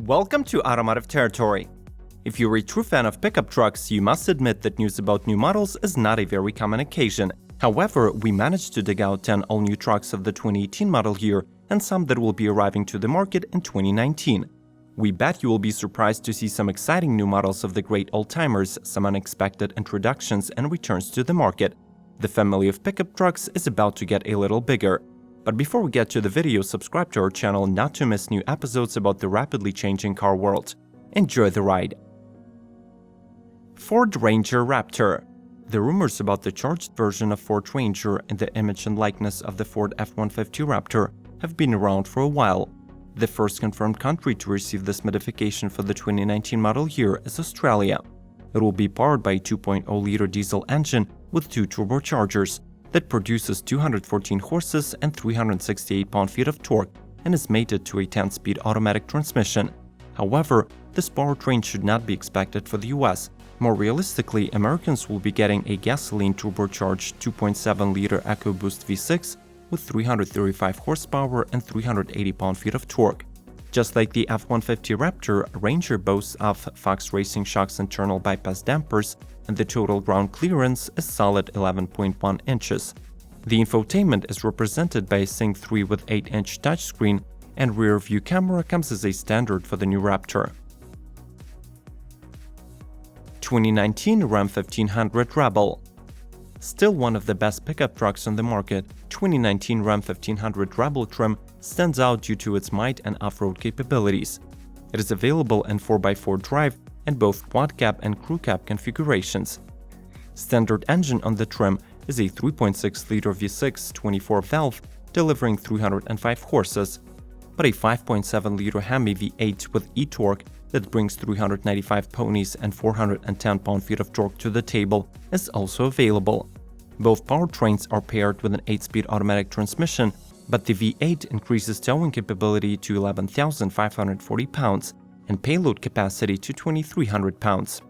Welcome to Automotive Territory. If you're a true fan of pickup trucks, you must admit that news about new models is not a very common occasion. However, we managed to dig out 10 all-new trucks of the 2018 model year and some that will be arriving to the market in 2019. We bet you will be surprised to see some exciting new models of the great old-timers, some unexpected introductions and returns to the market. The family of pickup trucks is about to get a little bigger. But before we get to the video, subscribe to our channel not to miss new episodes about the rapidly changing car world. Enjoy the ride! Ford Ranger Raptor. The rumors about the charged version of Ford Ranger and the image and likeness of the Ford F-150 Raptor have been around for a while. The first confirmed country to receive this modification for the 2019 model year is Australia. It will be powered by a 2.0-liter diesel engine with 2 turbochargers that produces 214 horses and 368 pound-feet of torque and is mated to a 10-speed automatic transmission. However, this powertrain should not be expected for the US. More realistically, Americans will be getting a gasoline turbocharged 2.7-liter EcoBoost V6 with 335 horsepower and 380 pound-feet of torque. Just like the F-150 Raptor, Ranger boasts of Fox Racing Shock's internal bypass dampers, and the total ground clearance is solid 11.1 inches. The infotainment is represented by a Sync 3 with 8-inch touchscreen, and rear-view camera comes as a standard for the new Raptor. 2019 Ram 1500 Rebel. Still one of the best pickup trucks on the market, 2019 Ram 1500 Rebel trim stands out due to its might and off-road capabilities. It is available in 4x4 drive and both quad cab and crew cab configurations. Standard engine on the trim is a 3.6-liter V6 24-valve delivering 305 horses, but a 5.7-liter Hemi V8 with e-torque that brings 395 ponies and 410 pound-feet of torque to the table is also available. Both powertrains are paired with an 8-speed automatic transmission, but the V8 increases towing capability to 11,540 pounds and payload capacity to 2,300 pounds.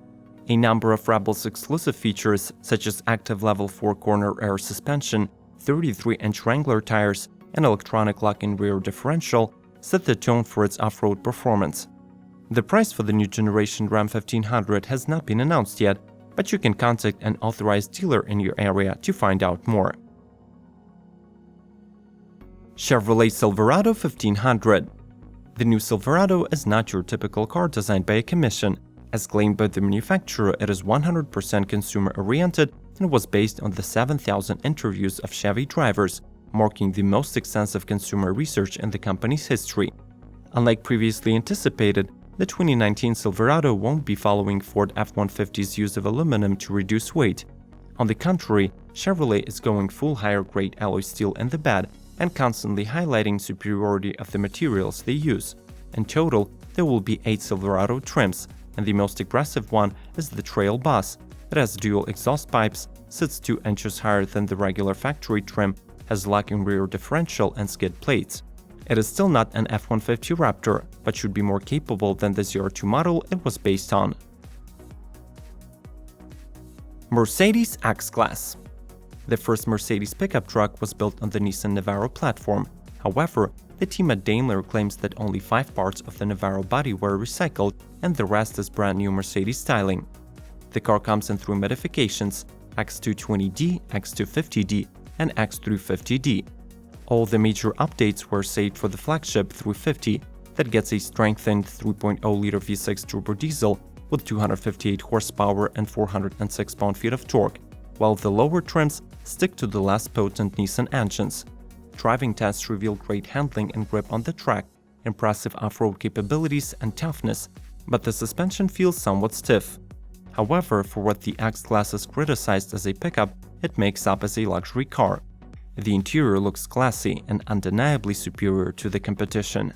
A number of Rebel's exclusive features, such as active level 4-corner air suspension, 33-inch Wrangler tires, and electronic lock-in rear differential, set the tone for its off-road performance. The price for the new generation Ram 1500 has not been announced yet, but you can contact an authorized dealer in your area to find out more. Chevrolet Silverado 1500. The new Silverado is not your typical car designed by a commission. As claimed by the manufacturer, it is 100% consumer-oriented and was based on the 7,000 interviews of Chevy drivers, marking the most extensive consumer research in the company's history. Unlike previously anticipated, the 2019 Silverado won't be following Ford F-150's use of aluminum to reduce weight. On the contrary, Chevrolet is going full higher-grade alloy steel in the bed and constantly highlighting superiority of the materials they use. In total, there will be 8 Silverado trims, and the most aggressive one is the Trail Boss. It has dual exhaust pipes, sits 2 inches higher than the regular factory trim, has lock-in rear differential and skid plates. It is still not an F-150 Raptor, but should be more capable than the ZR2 model it was based on. Mercedes X-Class. The first Mercedes pickup truck was built on the Nissan Navara platform. However, the team at Daimler claims that only 5 parts of the Navara body were recycled and the rest is brand new Mercedes styling. The car comes in 3 modifications: X220D, X250D, and X350D. All the major updates were saved for the flagship 350 that gets a strengthened 3.0-liter V6 turbo diesel with 258 horsepower and 406 pound-feet of torque, while the lower trims stick to the less potent Nissan engines. Driving tests revealed great handling and grip on the track, impressive off-road capabilities and toughness, but the suspension feels somewhat stiff. However, for what the X-Class is criticized as a pickup, it makes up as a luxury car. The interior looks classy and undeniably superior to the competition.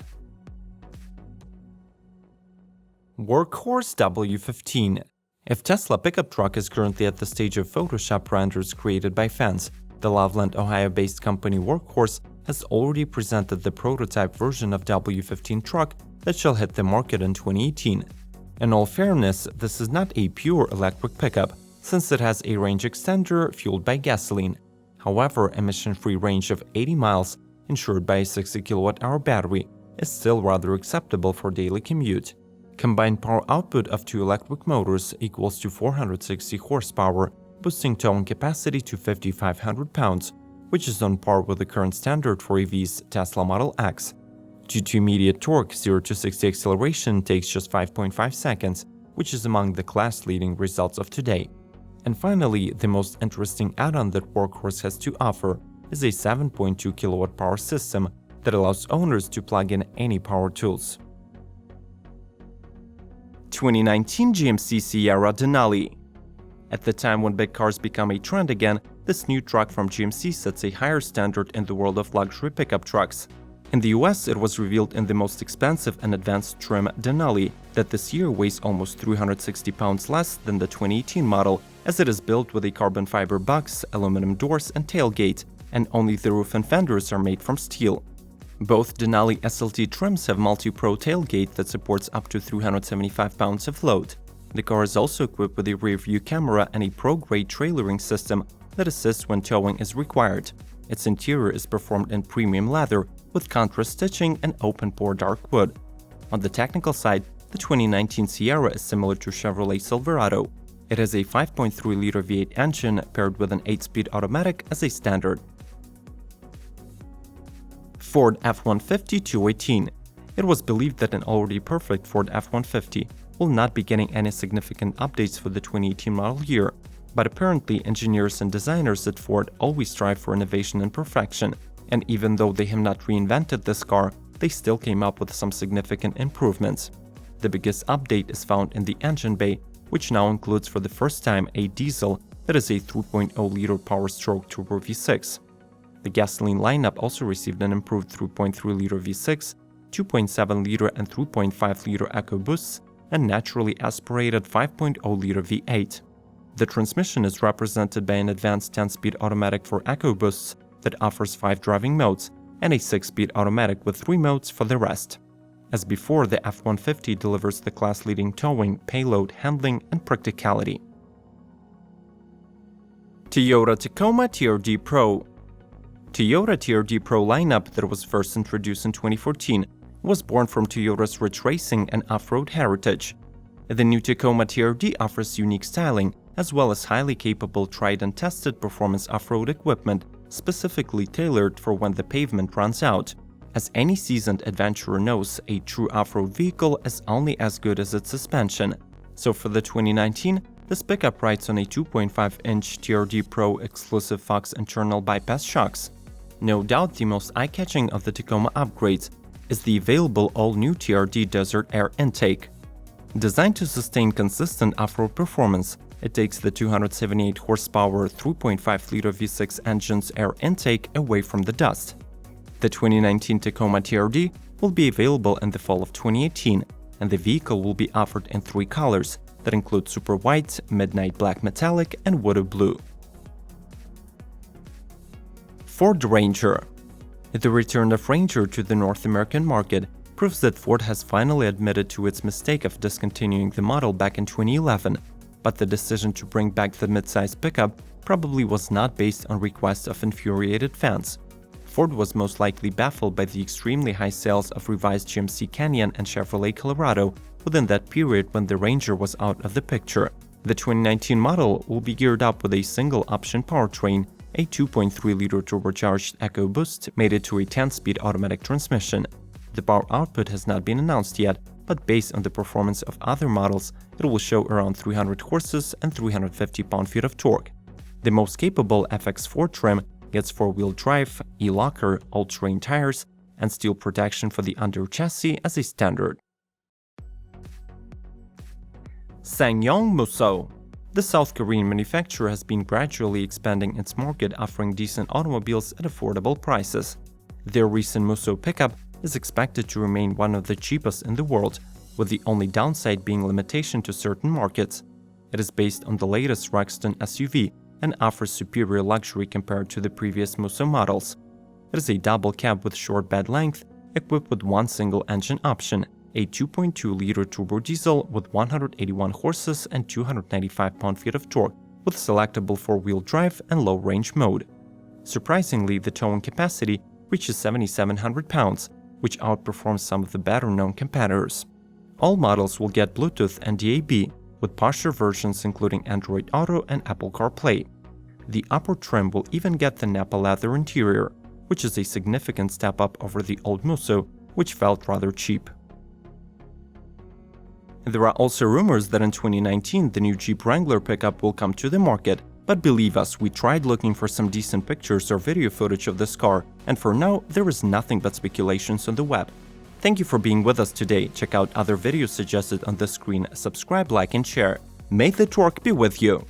Workhorse W15. If Tesla pickup truck is currently at the stage of Photoshop renders created by fans, the Loveland, Ohio-based company Workhorse has already presented the prototype version of W15 truck that shall hit the market in 2018. In all fairness, this is not a pure electric pickup, since it has a range extender fueled by gasoline. However, emission-free range of 80 miles, ensured by a 60 kWh battery, is still rather acceptable for daily commute. Combined power output of two electric motors equals to 460 horsepower, boosting towing capacity to 5,500 pounds, which is on par with the current standard for EVs Tesla Model X. Due to immediate torque, 0 to 60 acceleration takes just 5.5 seconds, which is among the class-leading results of today. And finally, the most interesting add-on that Workhorse has to offer is a 7.2 kilowatt power system that allows owners to plug in any power tools. 2019 GMC Sierra Denali. At the time when big cars become a trend again, this new truck from GMC sets a higher standard in the world of luxury pickup trucks. In the US, it was revealed in the most expensive and advanced trim Denali that this year weighs almost 360 pounds less than the 2018 model, as it is built with a carbon fiber box, aluminum doors and tailgate, and only the roof and fenders are made from steel. Both Denali SLT trims have multi-pro tailgate that supports up to 375 pounds of load. The car is also equipped with a rear-view camera and a pro-grade trailering system that assists when towing is required. Its interior is performed in premium leather with contrast stitching and open-pore dark wood. On the technical side, the 2019 Sierra is similar to Chevrolet Silverado. It has a 5.3-liter V8 engine paired with an 8-speed automatic as a standard. Ford F-150 218. It was believed that an already perfect Ford F-150 will not be getting any significant updates for the 2018 model year, but apparently engineers and designers at Ford always strive for innovation and perfection, and even though they have not reinvented this car, they still came up with some significant improvements. The biggest update is found in the engine bay, which now includes for the first time a diesel that is a 3.0-liter power-stroke turbo V6. The gasoline lineup also received an improved 3.3-liter V6, 2.7-liter and 3.5-liter EcoBoosts, and naturally aspirated 5.0-liter V8. The transmission is represented by an advanced 10-speed automatic for EcoBoosts that offers 5 driving modes, and a 6-speed automatic with 3 modes for the rest. As before, the F-150 delivers the class-leading towing, payload, handling, and practicality. Toyota Tacoma TRD Pro. Toyota TRD Pro lineup that was first introduced in 2014 was born from Toyota's rich racing and off-road heritage. The new Tacoma TRD offers unique styling, as well as highly capable tried and tested performance off-road equipment specifically tailored for when the pavement runs out. As any seasoned adventurer knows, a true off-road vehicle is only as good as its suspension. So for the 2019, this pickup rides on a 2.5-inch TRD Pro exclusive Fox internal bypass shocks. No doubt the most eye-catching of the Tacoma upgrades is the available all-new TRD Desert Air intake. Designed to sustain consistent off-road performance, it takes the 278 horsepower 3.5-liter V6 engine's air intake away from the dust. The 2019 Tacoma TRD will be available in the fall of 2018, and the vehicle will be offered in 3 colors that include Super White, Midnight Black Metallic, and Voodoo Blue. Ford Ranger. The return of Ranger to the North American market proves that Ford has finally admitted to its mistake of discontinuing the model back in 2011, but the decision to bring back the midsize pickup probably was not based on requests of infuriated fans. Ford was most likely baffled by the extremely high sales of revised GMC Canyon and Chevrolet Colorado within that period when the Ranger was out of the picture. The 2019 model will be geared up with a single-option powertrain, a 2.3-liter turbocharged EcoBoost mated to a 10-speed automatic transmission. The power output has not been announced yet, but based on the performance of other models, it will show around 300 horses and 350 pound-feet of torque. The most capable FX4 trim gets 4-wheel drive, e-locker, all-terrain tires, and steel protection for the under chassis as a standard. Ssangyong Musso. The South Korean manufacturer has been gradually expanding its market, offering decent automobiles at affordable prices. Their recent Musso pickup is expected to remain one of the cheapest in the world, with the only downside being limitation to certain markets. It is based on the latest Roxton SUV and offers superior luxury compared to the previous Musso models. It is a double cab with short bed length, equipped with one single engine option, a 2.2-liter turbo diesel with 181 horses and 295 pound-feet of torque, with selectable 4-wheel drive and low-range mode. Surprisingly, the towing capacity reaches 7,700 pounds, which outperforms some of the better-known competitors. All models will get Bluetooth and DAB, with posher versions including Android Auto and Apple CarPlay. The upper trim will even get the Nappa leather interior, which is a significant step up over the old Musso, which felt rather cheap. There are also rumors that in 2019 the new Jeep Wrangler pickup will come to the market, but believe us, we tried looking for some decent pictures or video footage of this car, and for now there is nothing but speculations on the web. Thank you for being with us today. Check out other videos suggested on the screen, subscribe, like and share. May the torque be with you!